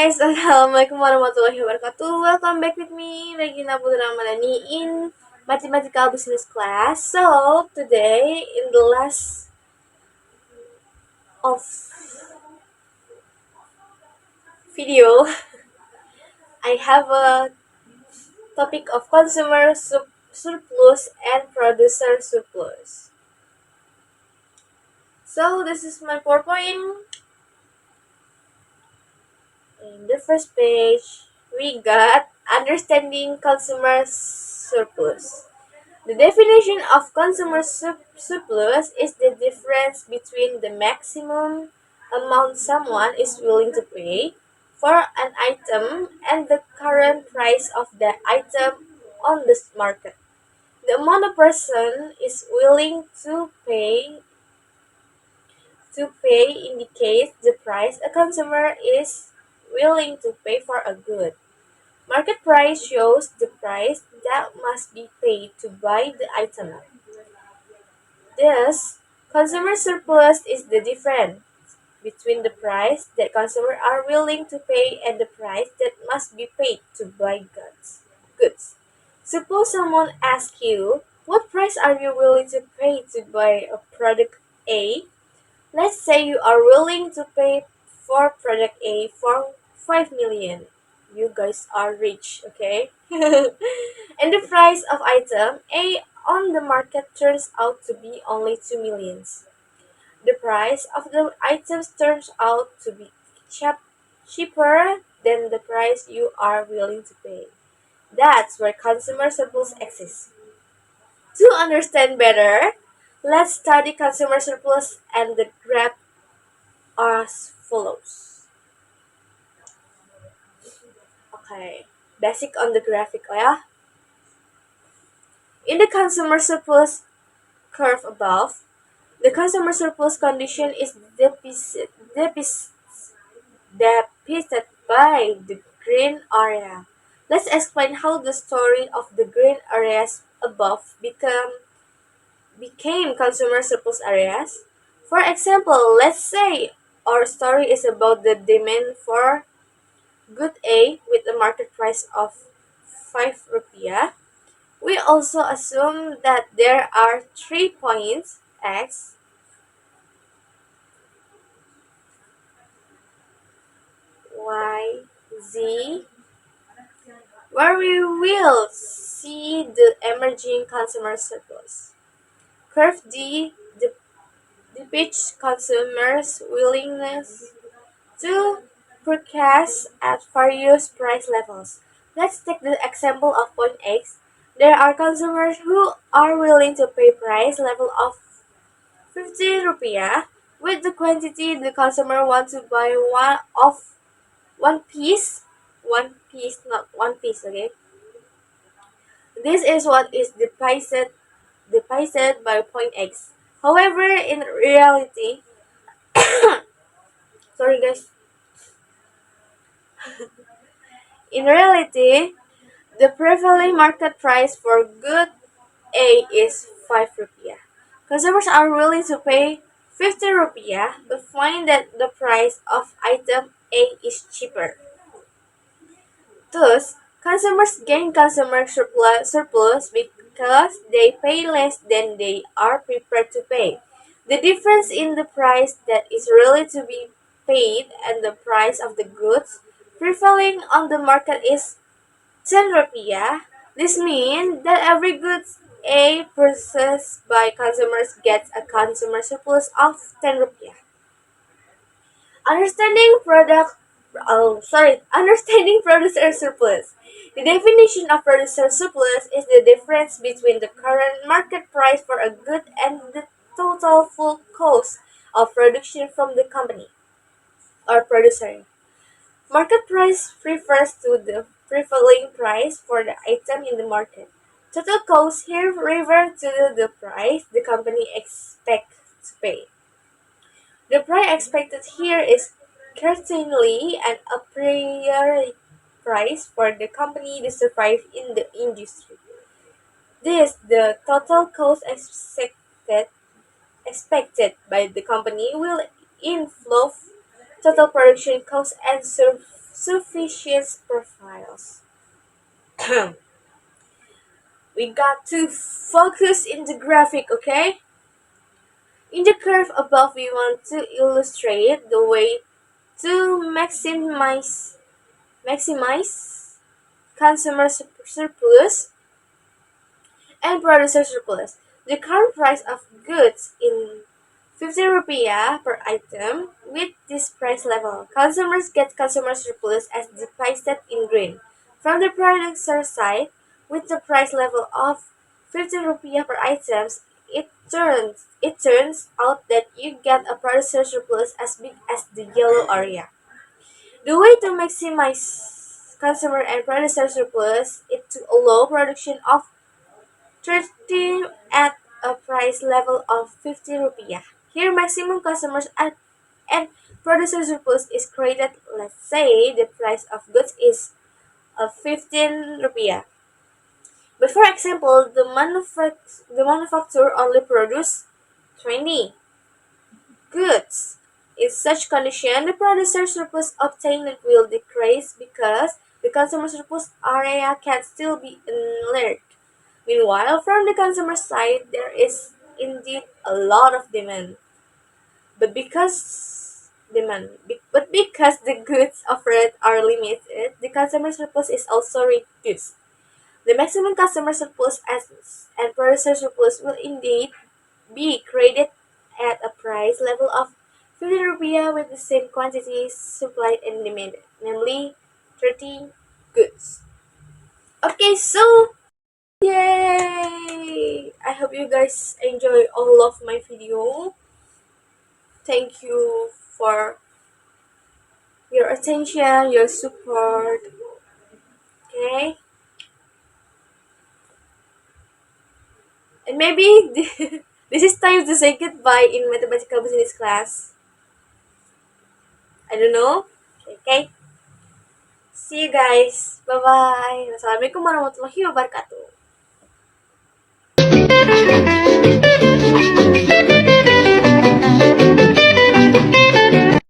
guys, Assalamualaikum warahmatullahi wabarakatuh. Welcome back with me, Regina Putri Ramadhani in Mathematical Business class. So, today, in the last of video, I have a topic of consumer surplus and producer surplus. So, this is my PowerPoint. In the first page, we got understanding consumer surplus. The definition of consumer surplus is the difference between the maximum amount someone is willing to pay for an item and the current price of the item on the market. The amount a person is willing to pay indicates the price a consumer is willing to pay for a good. Market price shows the price that must be paid to buy the item. Thus, consumer surplus is the difference between the price that consumers are willing to pay and the price that must be paid to buy goods. Suppose someone asks you, what price are you willing to pay to buy a product A? Let's say you are willing to pay for product A for 5 million. You guys are rich, okay? And the price of item A on the market turns out to be only 2 millions. The price of the items turns out to be cheaper than the price you are willing to pay. That's where consumer surplus exists. To understand better, let's study consumer surplus and the graph as follows. Okay, basic on the graphic ya. In the consumer surplus curve above, the consumer surplus condition is depicted by the green area. Let's explain how the story of the green areas above became consumer surplus areas. For example, let's say our story is about the demand for good A with a market price of 5 rupiah. We also assume that there are 3 points X, Y, Z, where we will see the emerging consumer surplus. Curve D depicts consumers' willingness to purchase at various price levels. Let's take the example of point X. There are consumers who are willing to pay price level of 50 rupiah with the quantity the consumer wants to buy one piece, not one piece, okay? This is what is depicted by point X. However, in reality, sorry guys, in reality, the prevailing market price for good A is 5 rupiah. Consumers are willing to pay 50 rupiah but find that the price of item A is cheaper. Thus, consumers gain consumer surplus because they pay less than they are prepared to pay. The difference in the price that is really to be paid and the price of the goods prevailing on the market is 10 rupiah. This means that every good A purchased by consumers gets a consumer surplus of 10 rupiah. Understanding producer surplus. The definition of producer surplus is the difference between the current market price for a good and the total full cost of production from the company or producer. Market price refers to the prevailing price for the item in the market. Total cost here refers to the price the company expects to pay. The price expected here is certainly an a priori price for the company to survive in the industry. This the total cost expected by the company will influence total production cost and sufficient profiles. We got to focus in the graphic, okay? In the curve above, we want to illustrate the way to maximize consumer surplus and producer surplus. The current price of goods in 50 rupiah per item. With this price level, consumers get consumer surplus as depicted in green. From the producer side, with the price level of 50 rupiah per items, it turns out that you get a producer surplus as big as the yellow area. The way to maximize consumer and producer surplus is to allow production of 30 at a price level of 50 rupiah. Here, maximum customers and producer surplus is created. Let's say the price of goods is 15 rupiah. But for example, the manufacturer only produce 20 goods. In such condition, the producer surplus obtained will decrease because the consumer surplus area can still be enlarged. Meanwhile, from the consumer side, there is indeed a lot of demand. But because the goods offered are limited, the consumer surplus is also reduced. The maximum customer surplus and producer surplus will indeed be created at a price level of 50 rupiah with the same quantities supplied and demanded, namely 30 goods. Okay, so yay! I hope you guys enjoy all of my video. Thank you for your attention, your support. Okay? And maybe this is time to say goodbye in mathematical business class. I don't know. Okay? See you guys. Bye-bye. Wassalamualaikum warahmatullahi wabarakatuh.